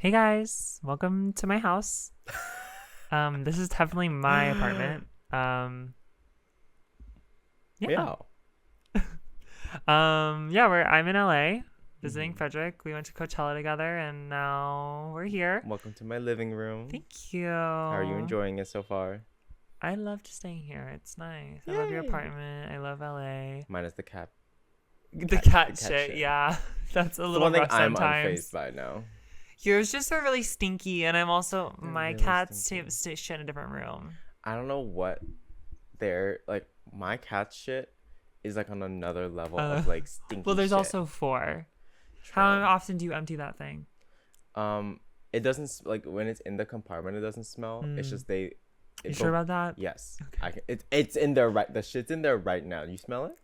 Hey guys, welcome to my house. This is definitely my apartment. Yeah. I'm in LA visiting Frederic. We went to Coachella together and now we're here. Welcome to my living room. Thank you. How are you enjoying it so far? I loved staying here. It's nice. Yay. I love your apartment. I love LA. Minus the cat. The cat shit, yeah. That's a little one thing rough I'm sometimes. unfazed by now. Yours just are really stinky, and I'm also my really cats stinky. shit in a different room. I don't know what they're like. My cat shit is like on another level of like stinky. Well, there's shit. also 4. True. How often do you empty that thing? It doesn't like when it's in the compartment. It doesn't smell. It's just they. You sure about that? Yes. Okay. I can. It's in there right. The shit's in there right now. You smell it?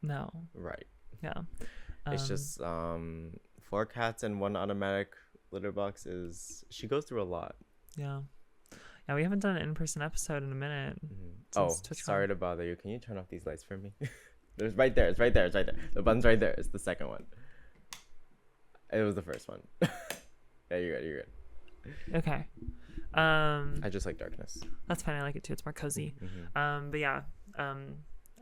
No. Right. Yeah. It's just 4 cats and 1 automatic litter box. She goes through a lot. Yeah. Yeah, we haven't done an in-person episode in a minute. Oh, sorry to bother you. Can you turn off these lights for me? There's right there. It's right there. It's right there. The button's right there. It's the second one. It was the first one. Yeah, you're good. You're good. Okay. I just like darkness. That's fine. I like it too. It's more cozy. But yeah.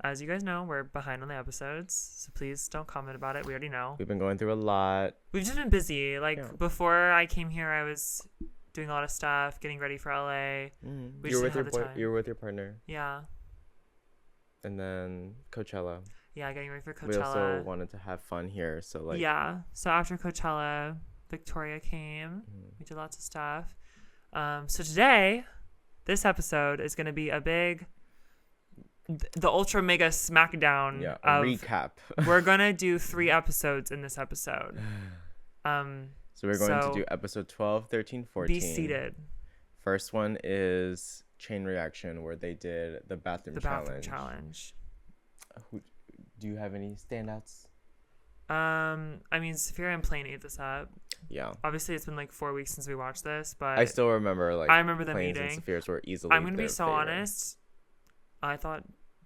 As you guys know, we're behind on the episodes, so please don't comment about it. We already know. We've been going through a lot. We've just been busy. Before I came here, I was doing a lot of stuff, getting ready for LA. You were with your partner. Yeah. And then Coachella. Yeah, getting ready for Coachella. We also wanted to have fun here, so like. Yeah. So after Coachella, Victoria came. We did lots of stuff. So today, this episode is going to be a big, the ultra mega smackdown. Yeah. Of, recap. We're gonna do 3 episodes in this episode. So we're going to do episode 12, 13, 14. Be seated. First one is Chain Reaction, where they did the bathroom challenge. Do you have any standouts? I mean, Sapphira and Plain ate this up. Yeah. Obviously, it's been like 4 weeks since we watched this, but I still remember I remember them Plains eating. And Sapphiras were easily. I'm gonna be so favorite. honest. I thought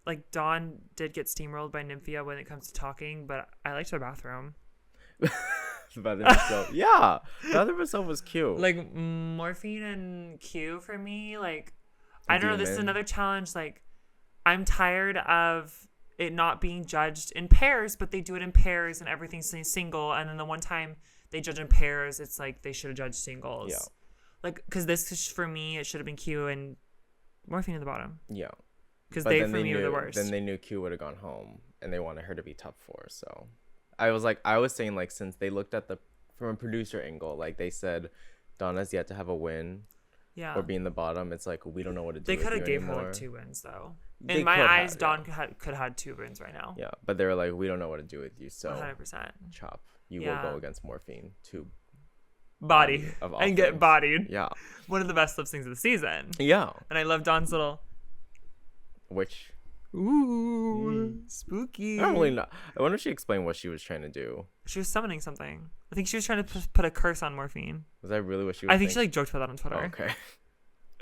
like Dawn did get steamrolled by Nymphia when it comes to talking, but I liked their bathroom. The bathroom itself. Yeah, the bathroom itself was cute. Like Morphine and Q for me, like I don't know. This is another challenge. Like I'm tired of it not being judged in pairs, but they do it in pairs and everything's single. And then the one time they judge in pairs, it's like they should have judged singles. Yeah. Like because this is, for me, it should have been Q and Morphine at the bottom. Yeah. Because they, for me, were the worst. Then they knew Q would have gone home, and they wanted her to be top 4. So, I was saying, like, since they looked at from a producer angle, like they said, Donna's yet to have a win, or be in the bottom. It's like we don't know what to do. They could have gave her like 2 wins though. In my eyes, Dawn could have had 2 wins right now. Yeah, but they were like, we don't know what to do with you, so 100%. Chop. You will go against Morphine to body and get bodied. Yeah, one of the best lip syncs of the season. Yeah, and I love Dawn's little. Which spooky. I don't really know. I wonder if she explained what she was trying to do. She was summoning something. I think she was trying to put a curse on Morphine. Was that really what she was I think she like joked about that on Twitter. Oh, okay.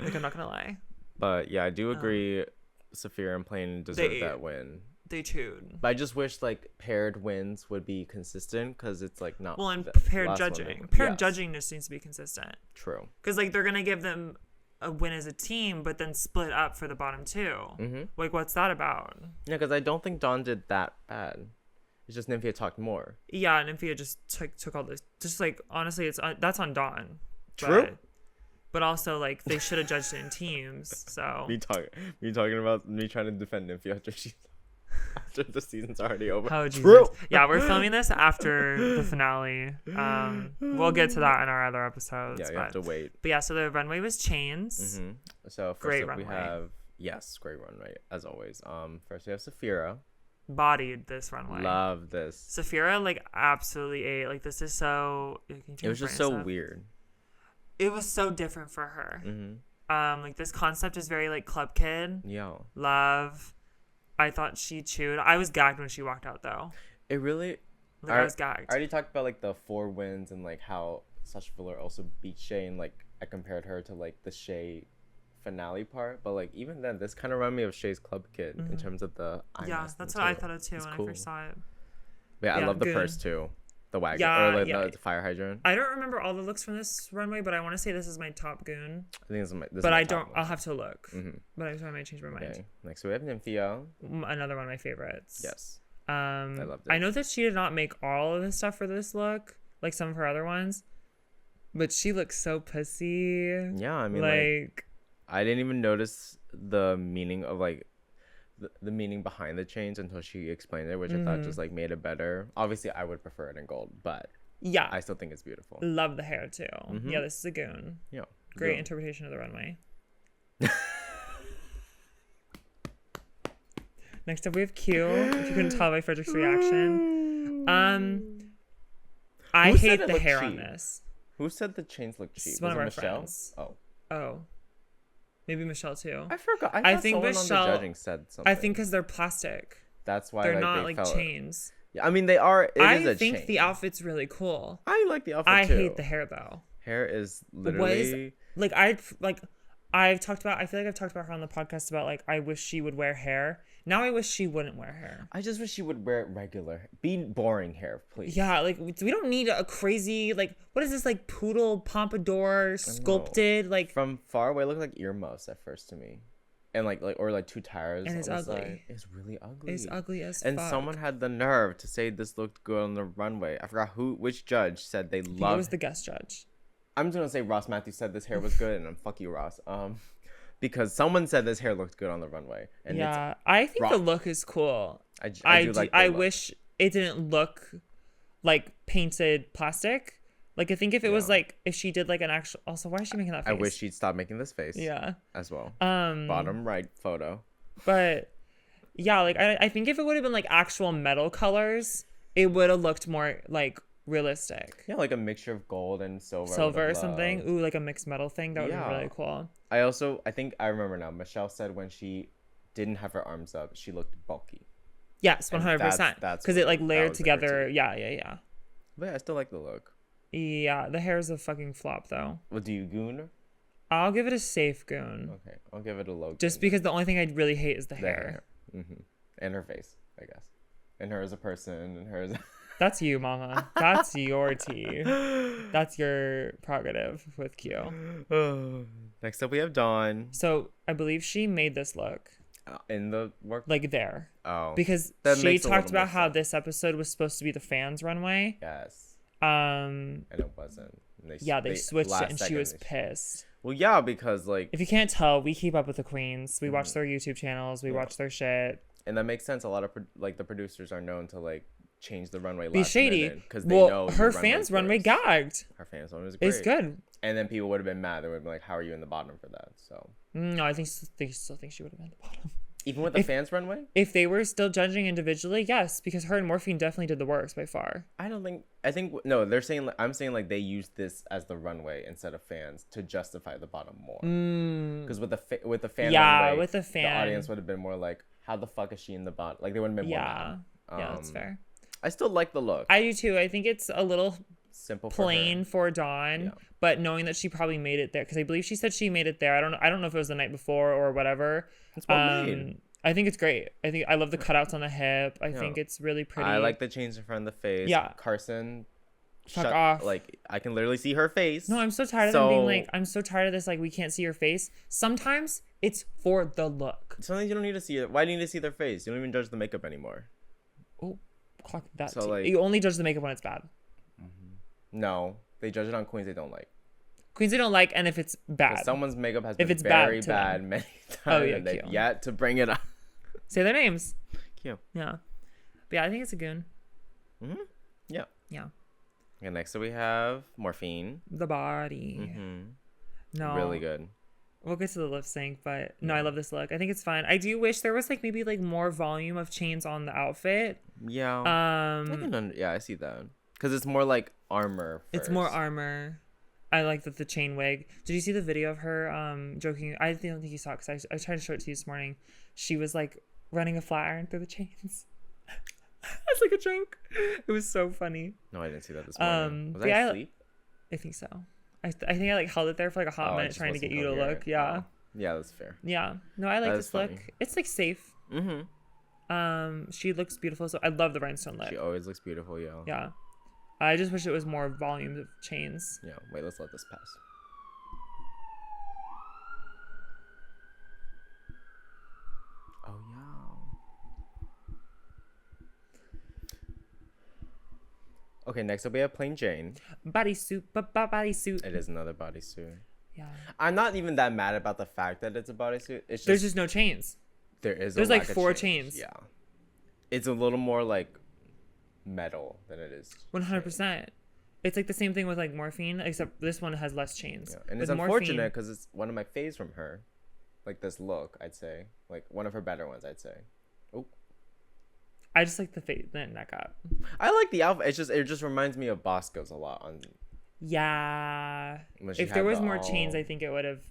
Like I'm not gonna lie. But yeah, I do agree Sapphira and Plain deserve that win. They chewed. But I just wish like paired wins would be consistent, because it's like not. Well, and paired judging. Paired judging just needs to be consistent. True. Because like they're gonna give them a win as a team, but then split up for the bottom 2. Like, what's that about? Yeah, because I don't think Dawn did that bad. It's just Nymphia talked more. Yeah, Nymphia just took all this. Just like honestly, it's that's on Dawn. True. But also like they should have judged it in teams. So me talking about me trying to defend Nymphia after the season's already over. Oh, Jesus. True. Yeah, we're filming this after the finale. We'll get to that in our other episodes. Yeah, you have to wait. But yeah, so the runway was chains. So first up we have great runway as always. First we have Sapphira. Bodied this runway. Love this. Sapphira like absolutely ate. Like this is so. It was just so weird. It was so different for her. Like this concept is very like club kid. Yeah. Love. I thought she chewed. I was gagged when she walked out though. It really. Like I was gagged. I already talked about like the 4 wins and like how Sasha Velour also beat Shea, and like I compared her to like the Shea finale part, but like even then this kind of reminded me of Shea's Club Kid in terms of the that's what I thought of too when I first saw it. But yeah, I love the purse too. The wagon or the fire hydrant. I don't remember all the looks from this runway, but I want to say this is my top goon. I think this is my. But I don't. I'll have to look. But I might change my mind. Okay. Next we have Nymphia. Another one of my favorites. Yes. I loved it. I know that she did not make all of the stuff for this look, like some of her other ones, but she looks so pussy. Yeah, I mean, like I didn't even notice the meaning of like the meaning behind the chains until she explained it, which I thought just like made it better. Obviously, I would prefer it in gold, but yeah, I still think it's beautiful. Love the hair too. Yeah, this is a goon. Yeah, great interpretation of the runway. Next up, we have Q. If you couldn't tell by Frederic's reaction, I hate the hair on this. Who said the chains look cheap? One of our Michelle? friends. Oh. Maybe Michelle too. I forgot. I think Michelle on the judging said something. I think because they're plastic. That's why they're not like chains. Yeah, I mean they are. I think the outfit's really cool. I like the outfit too. I hate the hair though. Hair is literally I've talked about. I feel like I've talked about her on the podcast about like I wish she would wear hair. Now I wish she wouldn't wear hair. I just wish she would wear regular, be boring hair, please. Yeah, like we don't need a crazy like what is this like poodle pompadour sculpted like from far away. It looked like earmuffs at first to me, and like or like two tires. And it's ugly. Side. It's really ugly. It's ugly as fuck. And fuck. someone had the nerve to say this looked good on the runway. I forgot which judge said they loved. It was the guest judge. I'm just gonna say Ross Matthews said this hair was good, and fuck you, Ross. Because someone said this hair looked good on the runway. And yeah, I think the look is cool. I wish it didn't look like painted plastic. Like I think if it was like if she did like an actual. Also, why is she making that face? I wish she'd stop making this face. Yeah. As well. Bottom right photo. But yeah, like I think if it would have been like actual metal colors, it would have looked more like realistic. Yeah, like a mixture of gold and silver. Silver or something. Ooh, like a mixed metal thing. That would be really cool. I think I remember now. Michelle said when she didn't have her arms up, she looked bulky. Yes, 100%. That's because it like layered together. Yeah. But yeah, I still like the look. Yeah, the hair is a fucking flop though. Well, do you goon? I'll give it a safe goon. Okay, I'll give it a low goon. Just because the only thing I really hate is the hair. And her face, I guess. And her as a person, and her as... That's you, mama. That's your tea. That's your prerogative with Q. Next up, we have Dawn. So I believe she made this look. In the work? Like there. Oh. Because she talked about how this episode was supposed to be the fans' runway. Yes. And it wasn't. They switched it and she was pissed. Well, yeah, because like... If you can't tell, we keep up with the queens. We watch their YouTube channels. We watch their shit. And that makes sense. A lot of the producers are known to like change the runway be shady because they know her fans runway gagged. Her fans runway was great. It's good. And then people would have been mad. They would have been like, how are you in the bottom for that? So no, I think they still think she would have been at the bottom. Even with the fans runway? If they were still judging individually, yes, because her and Morphine definitely did the worst by far. I think no, they're saying I'm saying like they used this as the runway instead of fans to justify the bottom more. Because with the fan runway, with the fan, the audience would have been more like, how the fuck is she in the bottom? Like they wouldn't have been more mad. Yeah, that's fair. I still like the look. I do too. I think it's a little simple, plain for Dawn, but knowing that she probably made it there, because I believe she said she made it there. I don't know if it was the night before or whatever. It's well made. I think it's great. I love the cutouts on the hip. I think it's really pretty. I like the chains in front of the face. Yeah. Carson. Fuck off. Like I can literally see her face. No, I'm so tired of them being like, I'm so tired of this. Like we can't see your face. Sometimes it's for the look. Sometimes you don't need to see it. Why do you need to see their face? You don't even judge the makeup anymore. Oh, clock that. So, like, you only judge the makeup when it's bad. No, they judge it on queens they don't like. Queens they don't like, and if it's bad. Someone's makeup has been very bad many times. Oh yeah, and they've yet to bring it up. Say their names. Cute. Yeah. But yeah, I think it's a goon. Yeah. Yeah. Okay, next we have Morphine. The body. No. Really good. We'll get to the lip sync, but no, I love this look. I think it's fun. I do wish there was like maybe like more volume of chains on the outfit. Yeah. I see that. Because it's more like armor first. It's more armor. I like the chain wig. Did you see the video of her joking? I don't think you saw it because I tried to show it to you this morning. She was like running a flat iron through the chains. That's like a joke. It was so funny. No, I didn't see that this morning. Was I asleep? I think so. I think I like held it there for like a hot minute trying to get you to look. Yeah. Yeah, that's fair. Yeah. No, I like this look. It's like safe. She looks beautiful. So I love the rhinestone lip. She always looks beautiful, Yeah. I just wish it was more volume of chains. Yeah. Wait, let's let this pass. Oh, yeah. Okay, next up we have plain Jane. Bodysuit, bodysuit. It is another bodysuit. Yeah. I'm not even that mad about the fact that it's a bodysuit. It's just, there's just no chains. There's like 4 chains. Yeah. It's a little more like metal than it is. 100%. It's like the same thing with like morphine, except this one has less chains. Yeah. And it's unfortunate because it's one of my faves from her. Like this look, I'd say. Like one of her better ones, I'd say. Oh. I just like the neck up. I like the outfit. It just reminds me of Bosco's a lot. Yeah. If there was more chains, I think it would have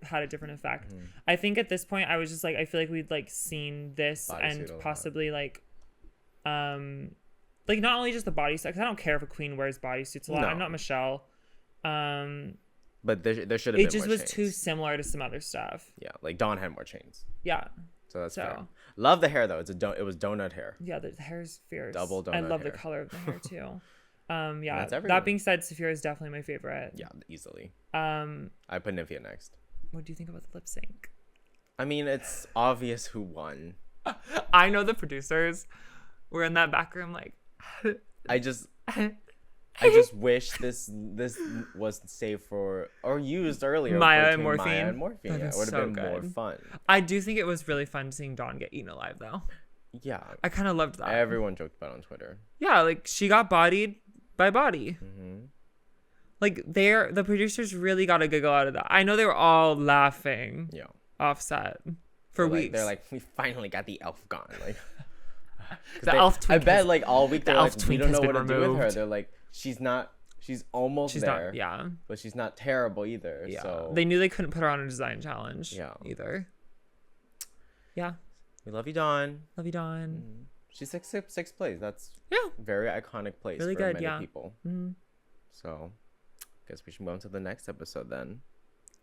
had a different effect. Mm-hmm. I think at this point I was just like, I feel like we'd like seen this and possibly like not only just the bodysuit, because I don't care if a queen wears bodysuits a lot. No. I'm not Michelle. But there should have been more chains. It just was too similar to some other stuff. Yeah, like Dawn had more chains. Yeah. So that's fair. Love the hair though. It was donut hair. Yeah, the hair's fierce. Double donut. I love hair. The color of the hair too. Yeah. That being said, Sapphira is definitely my favorite. Yeah, easily. I put Nymphia next. What do you think about the lip sync? I mean, it's obvious who won. I know the producers were in that back room like. I just wish this was saved for or used earlier. Maya and Morphine. Yeah, it would have been more fun. I do think it was really fun seeing Dawn get eaten alive though. Yeah. I kind of loved that. Everyone joked about it on Twitter. Yeah, like she got bodied by body. Mm-hmm. Like the producers really got a giggle out of that. I know they were all laughing. Yeah. Offset for weeks. They're like, we finally got the elf gone. Like the elf Twink. I bet like all week they're like, we don't know what to do with her. They're like, she's almost there. Not, yeah. But she's not terrible either. Yeah. So they knew they couldn't put her on a design challenge. Yeah. Either. Yeah. We love you, Dawn. Love you, Dawn. Mm-hmm. She's sixth place. That's a very iconic place really for good, many people. Mm-hmm. So, guess we should move on to the next episode then.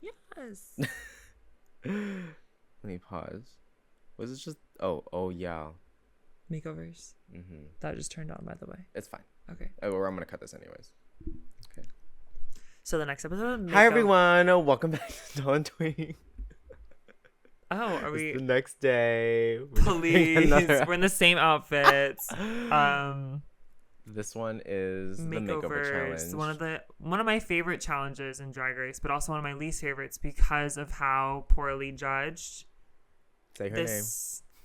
Yes. Let me pause. Was it just? Oh yeah. Makeovers. Mm-hmm. That just turned on, by the way. It's fine. Okay. I'm gonna cut this anyways. Okay. So the next episode. Hi everyone. Welcome back to Dawn Twink. Oh, are we? It's the next day. Please, we're in the same outfits. This one is the makeover challenge. One of my favorite challenges in Drag Race, but also one of my least favorites because of how poorly judged. Say her name.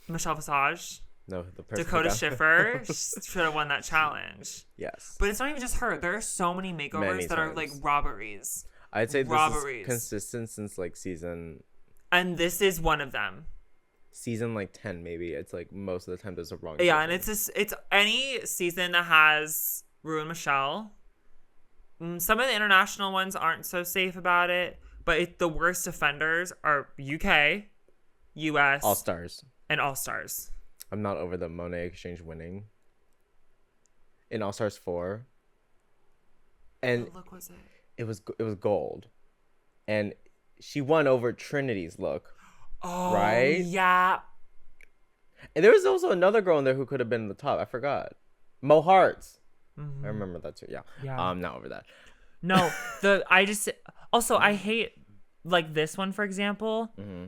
Michelle Visage. No, the person. Dakota Schiffer should have won that challenge. Yes. But it's not even just her. There are so many makeovers that are like robberies. I'd say this is consistent since like season. And this is one of them. Season like 10 maybe. It's like most of the time there's a wrong. Yeah, and it's any season that has Rue and Michelle. Some of the international ones aren't so safe about it, but the worst offenders are UK, US, All Stars, and All Stars. I'm not over the Monet Exchange winning. In All Stars 4. And what look was it? It was gold, and she won over Trinity's look. Oh, right? Yeah. And there was also another girl in there who could have been in the top. I forgot. Mo Hearts. Mm-hmm. I remember that too. Yeah. Yeah. Not over that. No, I hate like this one, for example. Mm-hmm.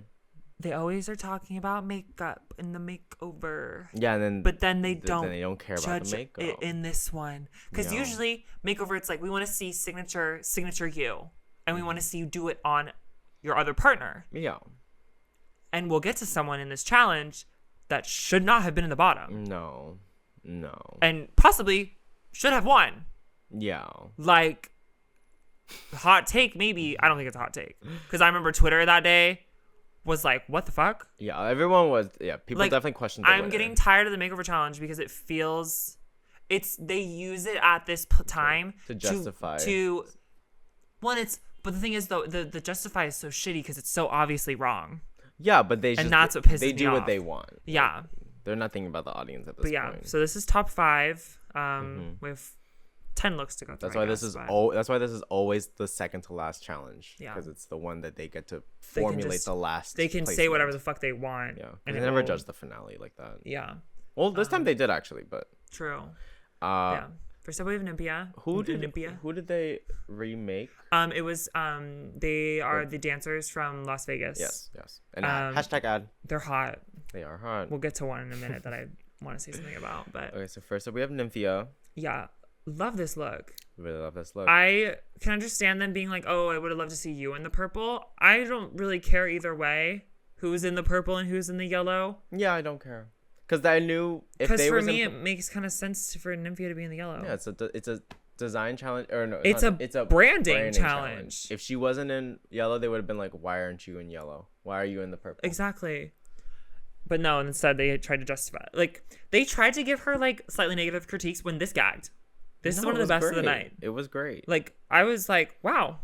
They always are talking about makeup in the makeover. Yeah, and then they don't care about the makeup it in this one, because usually makeover, it's like we want to see signature you, and we want to see you do it on your other partner. Yeah. And we'll get to someone in this challenge that should not have been in the bottom. No. And possibly should have won. Yeah. Like, hot take, maybe. I don't think it's a hot take. Because I remember Twitter that day was like, what the fuck? Yeah, everyone was, people like, definitely questioned the winner. Getting tired of the makeover challenge because it feels, they use it at this time to justify. But the thing is, though, the justify is so shitty because it's so obviously wrong. Yeah, but that's what pisses me off. They do what they want. Yeah. Like, they're not thinking about the audience at this point. So this is top 5 with 10 looks to go through. That's why this is always the second to last challenge. Yeah. Because it's the one that they get to formulate the last. They can say whatever the fuck they want. Yeah. And they never judge the finale like that. Yeah. Well, this time they did actually, but. True. Yeah. First up, we have Nympia. Who did they remake? It was they are the dancers from Las Vegas. Yes. And hashtag ad. They're hot. They are hot. We'll get to one in a minute that I want to say something about. But okay, so first up we have Nymphia. Yeah, love this look. Really love this look. I can understand them being like, oh, I would have loved to see you in the purple. I don't really care either way. Who's in the purple and who's in the yellow? Yeah, I don't care. Because I knew if they were. Because for me, it makes kind of sense for Nymphia to be in the yellow. Yeah, it's a design challenge, or no, it's a branding challenge. If she wasn't in yellow, they would have been like, why aren't you in yellow? Why are you in the purple? Exactly. But no, instead they tried to justify it. Like, they tried to give her like slightly negative critiques when this gagged. This is one of the best of the night. It was great. Like, I was like, wow.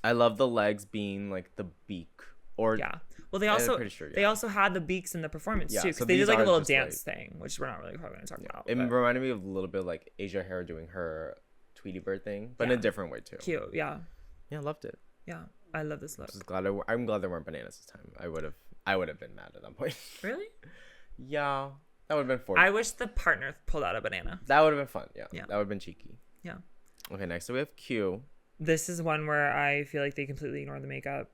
I love the legs being like the beak. Or yeah. Well, they also had the beaks in the performance too, because so they did like a little dance thing, which we're not really probably going to talk about. It reminded me of a little bit like Asia Hare doing her Tweety Bird thing, but in a different way too. Cute, yeah. Yeah, loved it. Yeah, I love this look. I'm glad there weren't bananas this time. I would have been mad at that point. Really? Yeah, that would have been 40. I wish the partner pulled out a banana. That would have been fun. Yeah, that would have been cheeky. Yeah. Okay, next so we have Q. This is one where I feel like they completely ignore the makeup.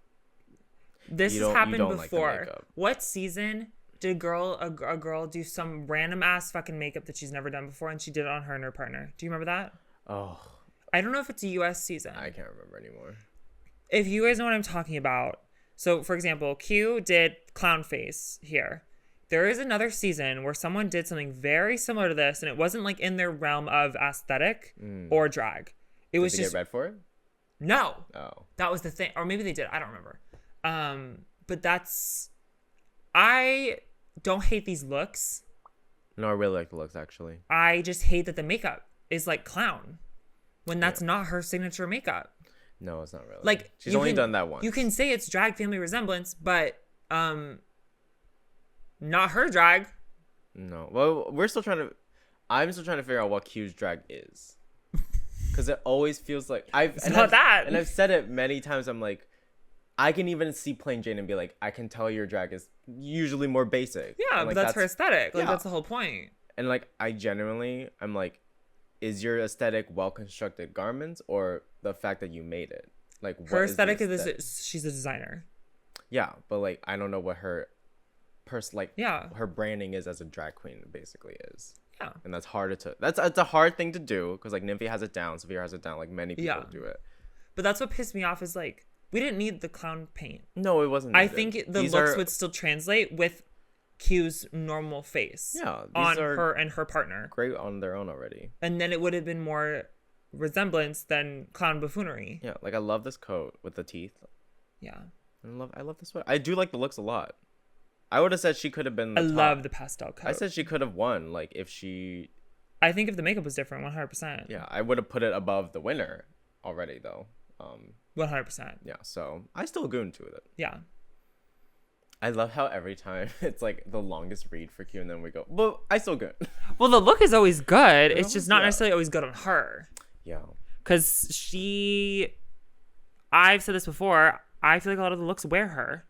This has happened before. Like what season did a girl do some random ass fucking makeup that she's never done before, and she did it on her and her partner? Do you remember that? Oh. I don't know if it's a US season. I can't remember anymore. If you guys know what I'm talking about. So, for example, Q did clown face here. There is another season where someone did something very similar to this, and it wasn't like in their realm of aesthetic or drag. It was just. Did they get red for it? No. Oh. That was the thing. Or maybe they did. I don't remember. But I don't hate these looks. No, I really like the looks actually. I just hate that the makeup is like clown when that's not her signature makeup. No, it's not really. Like, she's only done that once. You can say it's drag family resemblance, but not her drag. No. Well, I'm still trying to figure out what Q's drag is. Cuz it always feels like I've said it many times. I'm like, I can even see plain Jane and be like, I can tell your drag is usually more basic. Yeah, but that's her aesthetic. Like, that's the whole point. And like, I'm like, is your aesthetic well-constructed garments or the fact that you made it? Like, what her aesthetic is she's a designer. Yeah, but like, I don't know what her her branding is as a drag queen basically is. Yeah. And that's it's a hard thing to do because like Nymphia has it down, Sapphira has it down, like many people do it. But that's what pissed me off is like, we didn't need the clown paint. No, it wasn't. I think the looks would still translate with Q's normal face. Yeah, on her and her partner. Great on their own already. And then it would have been more resemblance than clown buffoonery. Yeah, like I love this coat with the teeth. Yeah. I love this one. I do like the looks a lot. I would have said she could have been. Love the pastel coat. I said she could have won. Like if she. I think if the makeup was different, 100%. Yeah, I would have put it above the winner already though. 100%. Yeah, so I still go into it. Yeah. I love how every time it's like the longest read for Q and then we go, well, I still good. Well, the look is always good. It's just not necessarily always good on her. Yeah. Because I've said this before, I feel like a lot of the looks wear her.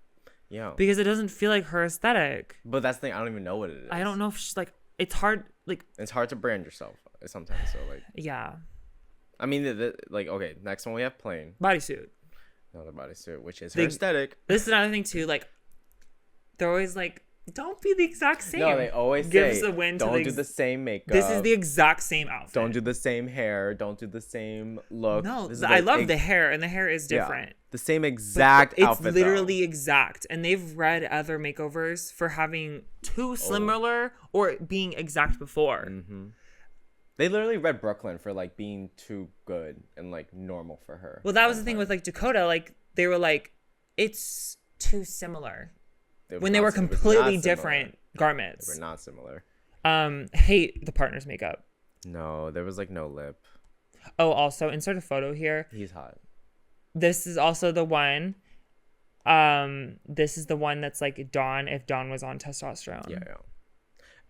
Yeah. Because it doesn't feel like her aesthetic. But that's the thing, I don't even know what it is. I don't know if she's like, it's hard, like. It's hard to brand yourself sometimes, so like. Yeah. I mean, like, okay, next one we have plain. Bodysuit. Another bodysuit, which is her aesthetic. This is another thing, too. Like, they're always like, don't be the exact same. No, they always Gives say, the win don't do the same makeup. This is the exact same outfit. Don't do the same hair. Don't do the same look. No, I love the hair, and the hair is different. Yeah, the same exact outfit, it's literally exact. And they've read other makeovers for having too similar or being exact before. Mm-hmm. They literally read Brooklyn for like being too good and like normal for her. Well, that was the thing with like Dakota. Like they were like, it's too similar. When they were completely different garments. They were not similar. Hate the partner's makeup. No, there was like no lip. Oh, also insert a photo here. He's hot. This is also the one. This is the one that's like Dawn if Dawn was on testosterone. Yeah.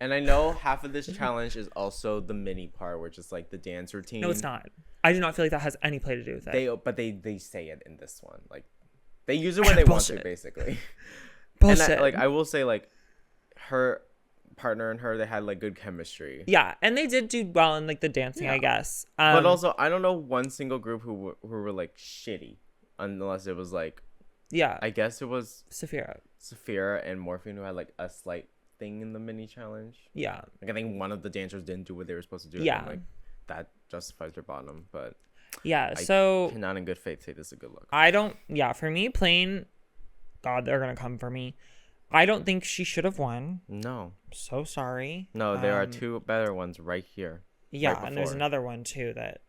And I know half of this challenge is also the mini part, which is like the dance routine. No, it's not. I do not feel like that has any play to do with it. But they say it in this one. Like they use it when they want to, basically. Bullshit. And I will say like partner and her, they had like good chemistry. Yeah, and they did do well in like the dancing, I guess. But also, I don't know one single group who were like shitty, unless it was like, I guess it was Sapphira and Morphine who had like a slight thing in the mini challenge. Yeah, like I think one of the dancers didn't do what they were supposed to do. Yeah, and, like that justifies their bottom, but I cannot in good faith say this is a good look. I don't. Yeah, for me, plain. God, they're gonna come for me. I don't think she should have won. No. So sorry. No, there are two better ones right here. Yeah, right, and there's another one too that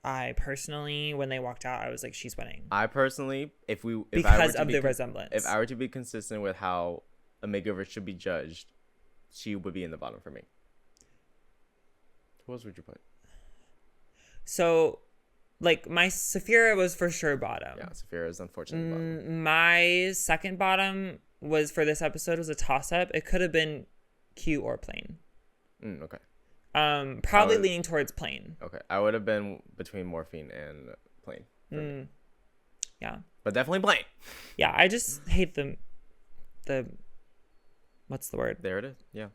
I personally, when they walked out, I was like, she's winning. I personally, because of the resemblance. If I were to be consistent with how a makeover should be judged, she would be in the bottom for me. Who else would you put? So, like, my Sapphira was for sure bottom. Yeah, Sapphira is unfortunately bottom. My second bottom was for this episode was a toss-up. It could have been cute or plain. Okay. Probably leaning towards plain. Okay, I would have been between Morphine and plain. Yeah. But definitely plain. Yeah, I just hate the what's the word? There it is. Yeah.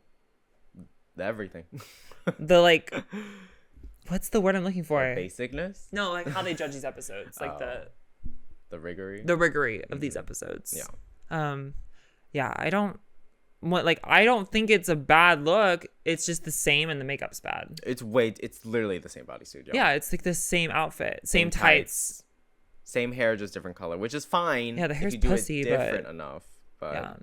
The everything. The like what's the word I'm looking for? The basicness? No, like how they judge these episodes. Like the riggery. The riggery of these episodes. Yeah. Yeah, I don't think it's a bad look. It's just the same and the makeup's bad. It's literally the same bodysuit. Yeah, it's like the same outfit, same tights. Same hair, just different color, which is fine. Yeah, the hair's if you pussy, do it different enough. But yeah.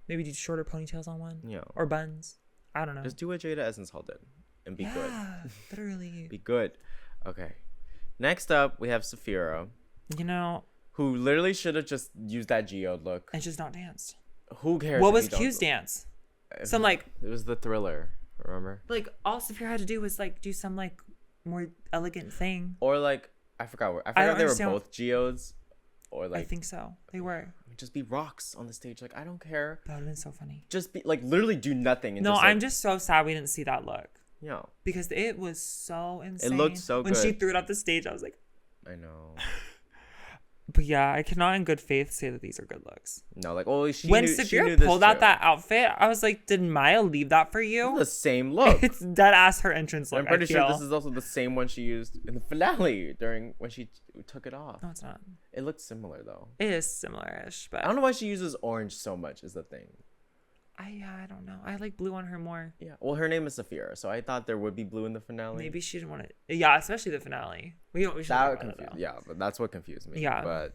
Maybe do shorter ponytails on one. Yeah. Or buns. I don't know. Just do what Jada Essence Hall did and be good. Literally. Be good. Okay. Next up, we have Sapphira. Who literally should have just used that geode look. And just not danced. Who cares? What was Q's dance? Some like... It was the Thriller, remember? Like, all Sapphira had to do was like do some like more elegant thing. Or like, I forgot if they were both geodes. Or like... I think so. They were. Just be rocks on the stage. Like, I don't care. That would have been so funny. Just be like, literally do nothing. And I'm just so sad we didn't see that look. Yeah. Because it was so insane. It looked so good. When she threw it off the stage, I was like... I know. But yeah, I cannot in good faith say that these are good looks. No, like, when Sapphira pulled out that outfit, I was like, did Maya leave that for you? It's the same look. It's dead ass her entrance look. I'm pretty sure this is also the same one she used in the finale when she took it off. No, it's not. It looks similar though. It is similar-ish, but I don't know why she uses orange so much. Is the thing. I don't know. I like blue on her more. Yeah. Well, her name is Sapphira, so I thought there would be blue in the finale. Maybe she didn't want it. Yeah, especially the finale. We should that confused. Yeah, but that's what confused me. Yeah. But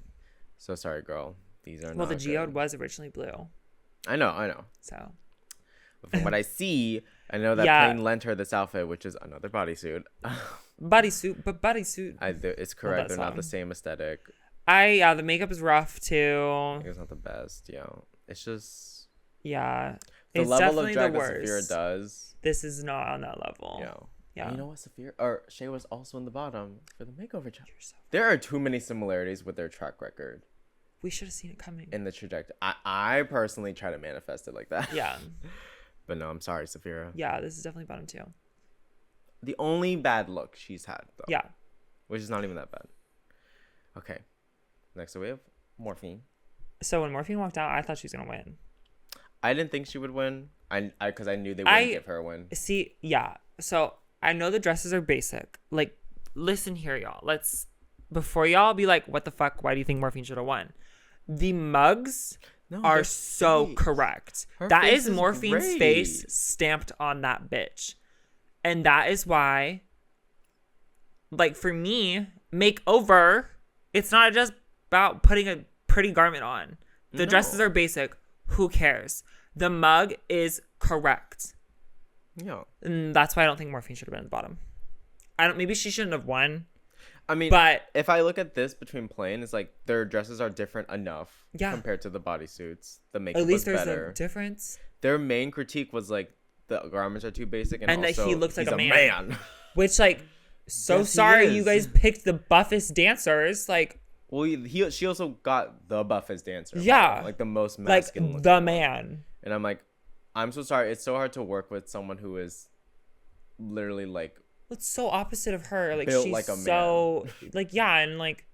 so sorry, girl. These are well, the geode was originally blue. I know. So. But from what I see, I know that Plain lent her this outfit, which is another bodysuit. Bodysuit. It's correct. They're not the same aesthetic. The makeup is rough too. It's not the best. Yeah. It's just. Yeah, the it's level of drag that Sapphira does. This is not on that level. Yeah. And you know what, Shay was also in the bottom for the makeover challenge. There are too many similarities with their track record. We should have seen it coming. In the trajectory, I personally try to manifest it like that. Yeah. But no, I'm sorry, Sapphira. Yeah, this is definitely bottom 2. The only bad look she's had, though. Yeah. Which is not even that bad. Okay. Next up, we have Morphine. So when Morphine walked out, I thought she was gonna win. I didn't think she would win. Because I knew they wouldn't give her a win. See, yeah. So I know the dresses are basic. Like, listen here, y'all. Before y'all be like, what the fuck? Why do you think Morphine should have won? The mugs are so correct. That is Morphine's face stamped on that bitch. And that is why, like, for me, Makeover, it's not just about putting a pretty garment on. The dresses are basic. Who cares? The mug is correct. Yeah. And that's why I don't think Morphine should have been at the bottom. Maybe she shouldn't have won. I mean, but if I look at this between Plain, it's like their dresses are different enough compared to the bodysuits. The makeup at least was there's better. A difference. Their main critique was like the garments are too basic and also, that he looks like a man. Which, like, so yes, sorry you guys picked the buffest dancers. Like, well, she also got the buffest dancer. Yeah. Like the most masculine. Like the man. And I'm like, I'm so sorry. It's so hard to work with someone who is literally like. It's so opposite of her. Like, built she's like a so man. Like, yeah, and like,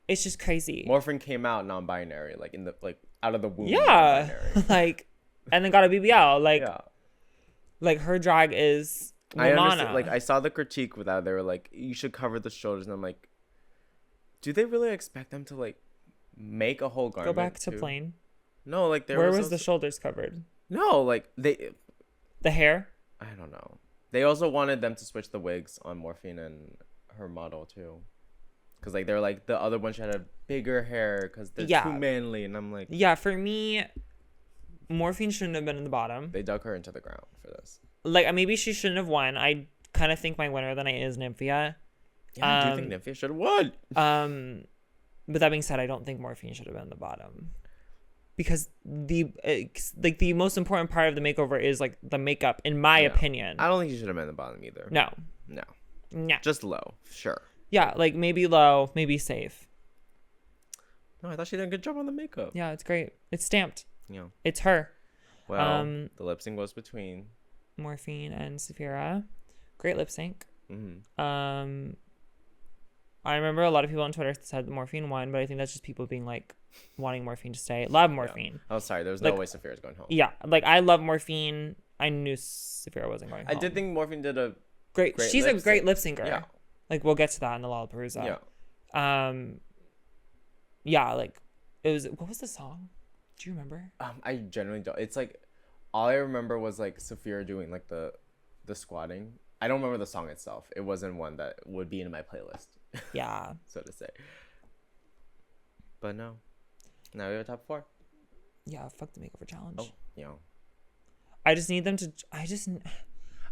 it's just crazy. Morphine came out non-binary, like in the out of the womb. Yeah, like, and then got a BBL. Like, Like, her drag is I understand. Like, I saw the critique with that. They were like, you should cover the shoulders. And I'm like, do they really expect them to, like, make a whole garment? Go back to plain. No, like, where was the shoulders covered? No, like, the hair? I don't know. They also wanted them to switch the wigs on Morphine and her model, too. Because, like, they're like, the other one should have bigger hair because they're too manly. And I'm like... Yeah, for me, Morphine shouldn't have been in the bottom. They dug her into the ground for this. Like, maybe she shouldn't have won. I kind of think my winner tonight is Nymphia. Yeah, I do think Nymphia should have won. But that being said, I don't think Morphine should have been the bottom. Because the most important part of the makeover is, like, the makeup, in my opinion. I don't think she should have been the bottom either. No. Yeah. Just low, sure. Yeah, like, maybe low, maybe safe. No, I thought she did a good job on the makeup. Yeah, it's great. It's stamped. Yeah. It's her. Well, the lip sync was between Morphine and Sapphira. Great lip sync. Mm-hmm. I remember a lot of people on Twitter said Morphine won, but I think that's just people being like wanting Morphine to stay. Love Morphine. Yeah. Oh, sorry. There was no way Sapphira's going home. Yeah, like, I love Morphine. I knew Sapphira wasn't going home. I did think Morphine did a great she's a great lip syncer. Yeah. Like, we'll get to that in the Lollapalooza. Yeah. Yeah, like, it was... What was the song? Do you remember? I generally don't. It's like, all I remember was, like, Sapphira doing, like, the squatting. I don't remember the song itself. It wasn't one that would be in my playlist. Yeah. So to say. But no. Now we have top 4. Yeah, fuck the makeover challenge. Oh, yeah. I just need them to...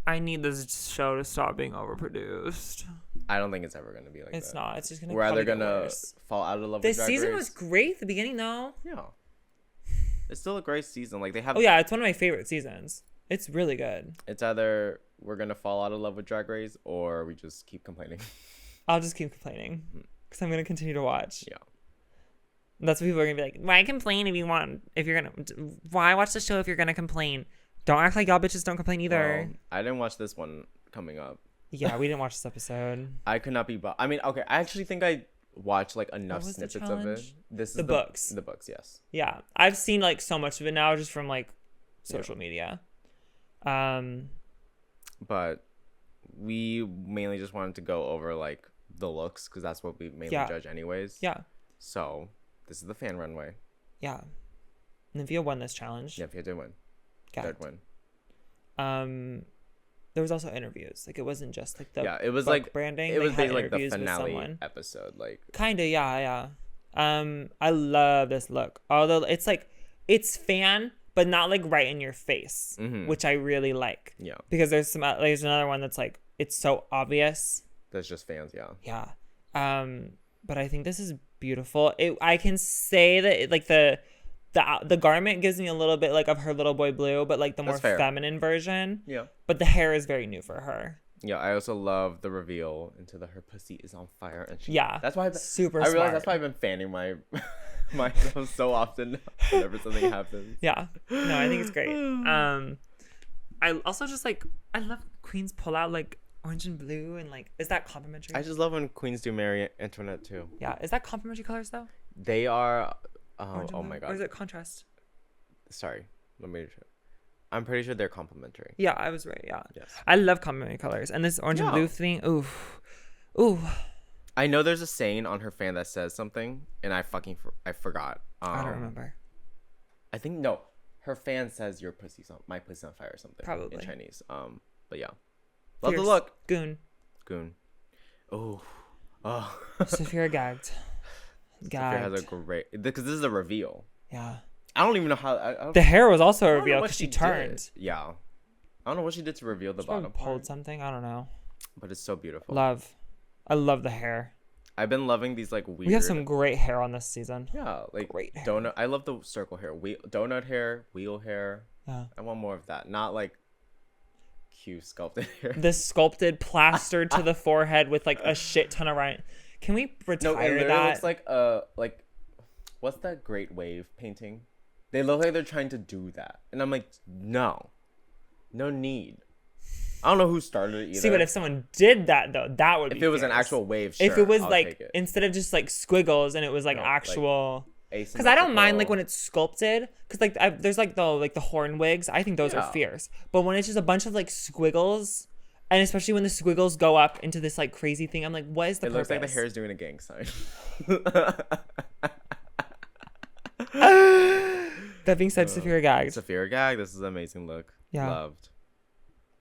I need this show to stop being overproduced. I don't think it's ever going to be like that. It's not. It's just going to We're either going to fall out of love with Drag Race. This season was great at the beginning, though. Yeah. It's still a great season. Like, they have... Oh, yeah. It's one of my favorite seasons. It's really good. It's either we're going to fall out of love with Drag Race or we just keep complaining. I'll just keep complaining because I'm going to continue to watch. Yeah. And that's what people are going to be like, why complain if you want... Why watch the show if you're going to complain? Don't act like y'all bitches don't complain either. Well, I didn't watch this one coming up. Yeah, we didn't watch this episode. I could not be... I mean, okay, I actually think I watched, like, enough snippets of it. This is the books. The books, yes. Yeah. I've seen, like, so much of it now just from, like, social media. But we mainly just wanted to go over, like, the looks because that's what we mainly judge anyways. Yeah. So, this is the fan runway. Yeah. Nymphia won this challenge. Nymphia did win. Did win. There was also interviews. Like, it wasn't just like the it was like branding. It was basically like the finale episode. Like, kinda, yeah. I love this look. Although it's like it's fan, but not like right in your face, which I really like. Yeah. Because there's another one that's like it's so obvious. That's just fans, yeah. Yeah. But I think this is beautiful. I can say that like the garment gives me a little bit like of her Little Boy Blue, but like the more feminine version. Yeah. But the hair is very new for her. Yeah, I also love the reveal into her pussy is on fire, and that's why I realized that's why I've been fanning my myself so often whenever something happens. Yeah. No, I think it's great. I also just like I love queens pull out like orange and blue and like is that complimentary? I just love when queens do Marie Antoinette too. Yeah, is that complimentary colors though? They are. Oh my god. Or is it contrast? Sorry, I'm pretty sure they're complementary. Yeah, I was right. Yeah. Yes. I love complementary colors, and this orange and blue thing. Ooh. I know there's a saying on her fan that says something, and I forgot. I don't remember. I think no, her fan says your pussy's on my pussy's on fire or something. Probably in Chinese. But yeah, love Fierce. the look. Goon. Oh. Sapphira gagged. Sapphira has a great because this is a reveal. Yeah. I don't even know how. The hair was also a reveal because she turned. Did. Yeah. I don't know what she did to reveal the bottom part. Pulled something. I don't know. But it's so beautiful. I love the hair. I've been loving these like weird. We have some great hair on this season. Yeah, like great hair. Donut. I love the circle hair, donut hair, wheel hair. Yeah. I want more of that. Not like cute sculpted hair. This sculpted, plastered to the forehead with like a shit ton of right. Can we retire that? It looks like what's that Great Wave painting? They look like they're trying to do that, and I'm like, no need. I don't know who started it either. See, but if someone did that though, that would be. If it was an actual wave, sure, if it was I'll like instead of just like squiggles and it was actual. Because I don't mind like when it's sculpted. Because like there's like the horn wigs. I think those are fierce. But when it's just a bunch of like squiggles, and especially when the squiggles go up into this like crazy thing, I'm like, what is the purpose? It looks like the hair is doing a gang sign. That being said, Sapphira gagged. Sapphira gagged. This is an amazing look. Yeah.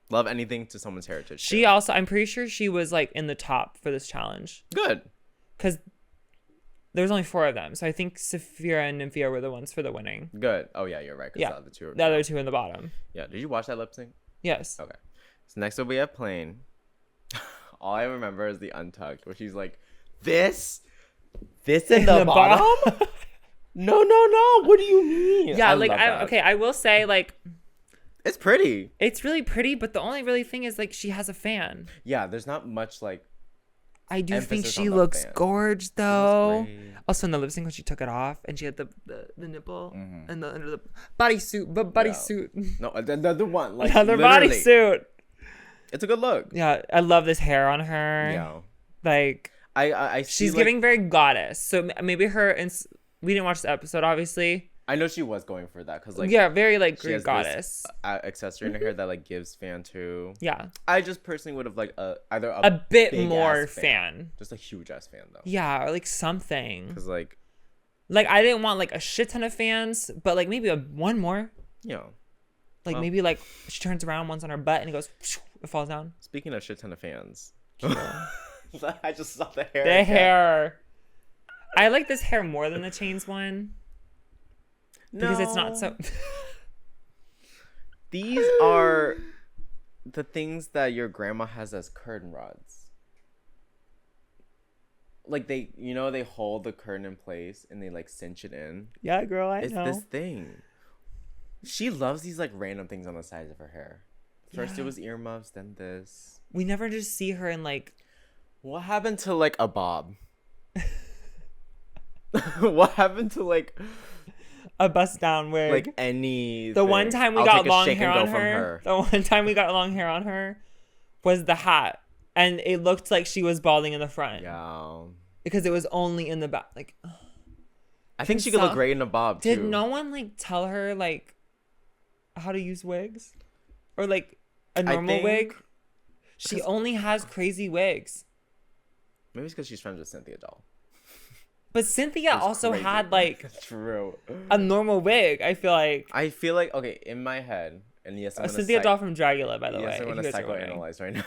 Love anything to someone's heritage. She also, I'm pretty sure she was like in the top for this challenge. Good. Because there's only 4 of them. So I think Sapphira and Nymphia were the ones for the winning. Good. Oh, yeah, you're right. Yeah. The other 2 in the bottom. Yeah. Did you watch that lip sync? Yes. Okay. So next up we have Plain. All I remember is the Untucked, where she's like, this in the bottom? No. What do you mean? Yeah, I will say, like, it's pretty. It's really pretty, but the only really thing is, like, she has a fan. Yeah, there's not much, like, I do think she looks gorge, though. Also, in the lip sync, when she took it off, and she had the nipple and the under the bodysuit, but bodysuit. No, the one, like, the bodysuit. It's a good look. Yeah, I love this hair on her. Yeah. Like, I see, she's giving very goddess. So maybe her, we didn't watch the episode, obviously. I know she was going for that. Cause, like, yeah, very, like, Greek goddess. Accessory in her hair that, like, gives fan to. Yeah. I just personally would have, like, either a bit more fan. Just a huge-ass fan, though. Yeah, or, like, something. Because, like, I didn't want, like, a shit ton of fans, but, like, maybe one more. Yeah. Like, maybe, like, she turns around, one's on her butt, and it goes, it falls down. Speaking of shit ton of fans. I just saw the hair. The hair. I like this hair more than the Chains one. Because it's not so... These are the things that your grandma has as curtain rods. Like, they hold the curtain in place and they, like, cinch it in. Yeah, girl, I know. It's this thing. She loves these, like, random things on the sides of her hair. First it was earmuffs, then this. We never just see her in, like... What happened to, like, a bob? What happened to, like... A bust down wig? Like, any... The one time we got long hair on her... The one time we got long hair on her was the hat. And it looked like she was balding in the front. Yeah. Because it was only in the back. Like... I think she could look great in a bob, too. Did no one, like, tell her, like, how to use wigs? Or, like, a normal wig? She only has crazy wigs. Maybe it's because she's friends with Cynthia Doll. But Cynthia also had, like, true, a normal wig, I feel like. Okay, in my head, and yes, I'm Cynthia Doll from Dragula, by the way. Yes, I'm going to psychoanalyze right now.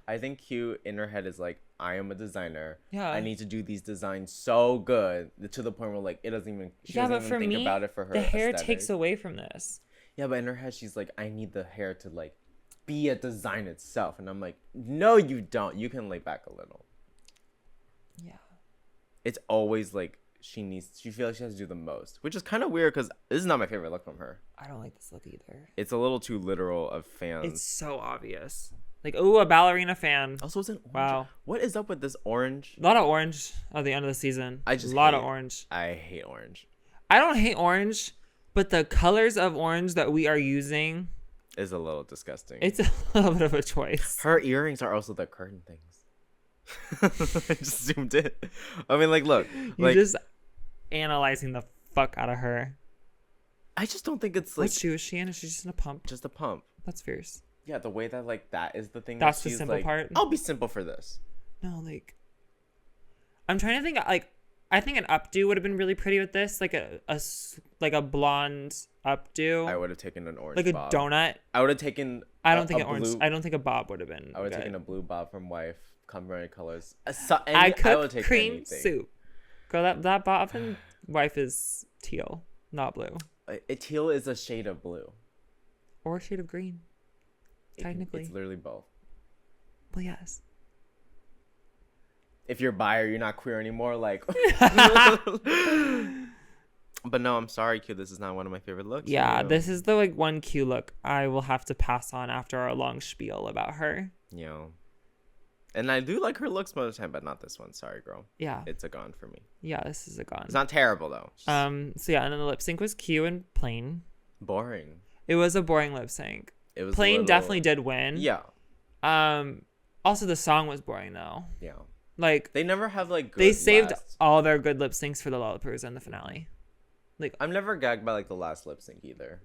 I think Q in her head is like, I am a designer. Yeah. I need to do these designs so good to the point where, like, it doesn't even, she doesn't even think about it for her. The hair takes away from this. Yeah, but in her head, she's like, I need the hair to, like, be a design itself. And I'm like, no, you don't. You can lay back a little. Yeah. It's always like she feels like she has to do the most, which is kind of weird because this is not my favorite look from her. I don't like this look either. It's a little too literal of fans. It's so obvious. Like, ooh, a ballerina fan. Also, it's an orange. Wow. What is up with this orange? A lot of orange at the end of the season. A lot of orange. I hate orange. I don't hate orange, but the colors of orange that we are using is a little disgusting. It's a little bit of a choice. Her earrings are also the curtain things. I just zoomed in. I mean, like, look. You're just analyzing the fuck out of her. I just don't think it's like... What shoe is she in? Is she just in a pump? Just a pump. That's fierce. Yeah, the way that, like, that is the thing. That's the simple part? I'll be simple for this. No, like... I'm trying to think, like... I think an updo would have been really pretty with this. Like a blonde updo. I would have taken an orange like bob. A donut. I would have taken... I don't think a bob would have been I would have taken a blue bob from Wife. Complementary colors. I cook cream soup. Girl, that bob from Wife is teal, not blue. Teal is a shade of blue. Or a shade of green. Technically. It's literally both. Well, yes. If you're bi or you're not queer anymore, like... But no, I'm sorry, Q. This is not one of my favorite looks. Yeah, this is the, like, one Q look I will have to pass on after our long spiel about her. Yeah. And I do like her looks most of the time, but not this one. Sorry, girl. Yeah. It's a gone for me. Yeah, this is a gone. It's not terrible, though. So, yeah, and then the lip sync was Q and Plain. Boring. It was a boring lip sync. It was Plain definitely did win. Yeah. Also, the song was boring, though. Yeah. Like they never have like good they saved all their good lip syncs for the Lollapalooza in the finale. Like I'm never gagged by like the last lip sync either.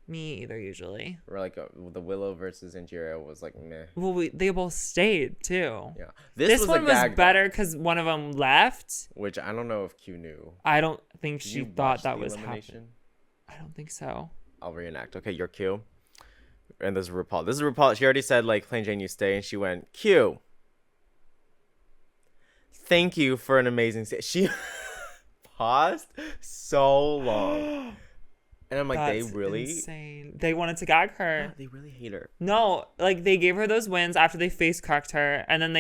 Me either, usually. Or like the Willow versus Ingeria was like meh. Well, they both stayed too. Yeah, this one was better because one of them left. Which I don't know if Q knew. I don't think she thought that was happening. I don't think so. I'll reenact. Okay, you're Q. And this is RuPaul. This is RuPaul. She already said like Plain Jane, you stay, and she went Q. Thank you for an amazing stay. She paused so long. And I'm like, that's they really insane. They wanted to gag her. Yeah, they really hate her. No, like they gave her those wins after they face cracked her, and then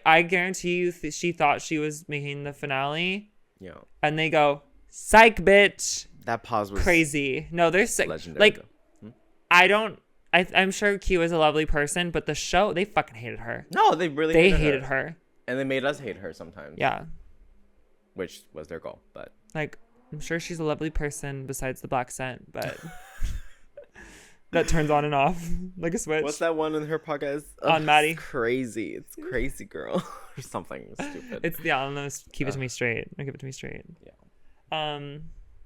I guarantee you, she thought she was making the finale. Yeah. And they go, psych, bitch. That pause was crazy. No, they're sick. Legendary. Like, I'm sure Q is a lovely person, but the show, they fucking hated her. No, they really hated her. And they made us hate her sometimes. Yeah. Which was their goal, but like. I'm sure she's a lovely person besides the black scent, but that turns on and off like a switch. What's that one in her podcast? On Maddie. It's crazy. It's crazy, girl. Or something stupid. It's I don't know. Keep it to me straight. Give it to me straight. Yeah.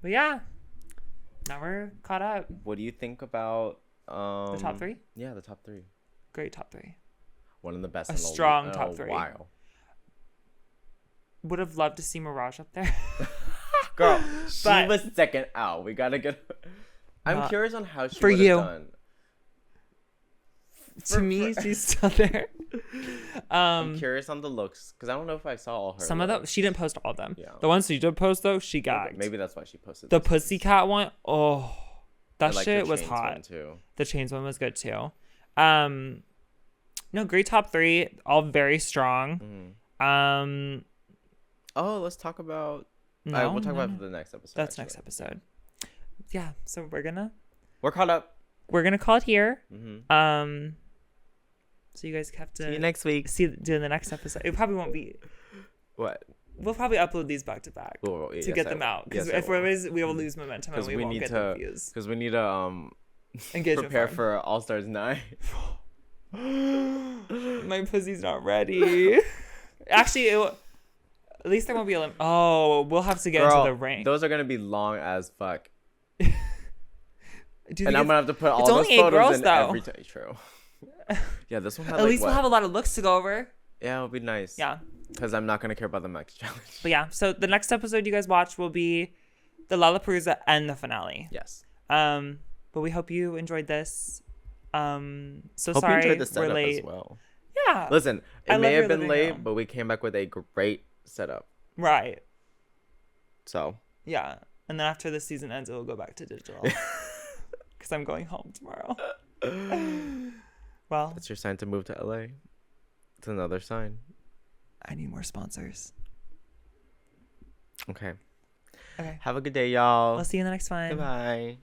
But yeah. Now we're caught up. What do you think about the top 3? Yeah, the top 3. Great top 3. One of the best. A strong top 3. Wow. Would have loved to see Mirage up there. Girl, she was second out. We gotta get. I'm curious on how she would have done. To me, she's still there. I'm curious on the looks because I don't know if I saw all her. Some of them, she didn't post all of them. Yeah. The ones she did post though, she gagged. Maybe that's why she posted. The Pussycat one, oh, that shit was Chains hot. one too. The Chains one was good too. No, great top 3, all very strong. Mm-hmm. Oh, let's talk about. We'll talk about the next episode. That's next episode. Yeah, so we're caught up. We're gonna call it here. Mm-hmm. So you guys have to see you next week. Do the next episode. It probably won't be. What? We'll probably upload these back to back to get them out. Because if we will lose momentum and we won't get the views. Because we need to prepare for All Stars 9. My pussy's not ready. Actually, at least there won't be a we'll have to get into the rank. Those are gonna be long as fuck. And I'm gonna have to put all those photos in every time. True. Yeah, this one had at least we'll have a lot of looks to go over. Yeah, it'll be nice. Yeah. Because I'm not gonna care about the max challenge. But yeah, so the next episode you guys watch will be the Lollapalooza and the finale. Yes. But we hope you enjoyed this. Hope sorry you enjoyed the setup we're late as well. Yeah. Listen, it may have been late, but we came back with a great setup. Right. So. Yeah. And then after the season ends, it will go back to digital. Because I'm going home tomorrow. Well. That's your sign to move to LA. It's another sign. I need more sponsors. Okay. Have a good day, y'all. We'll see you in the next one. Goodbye.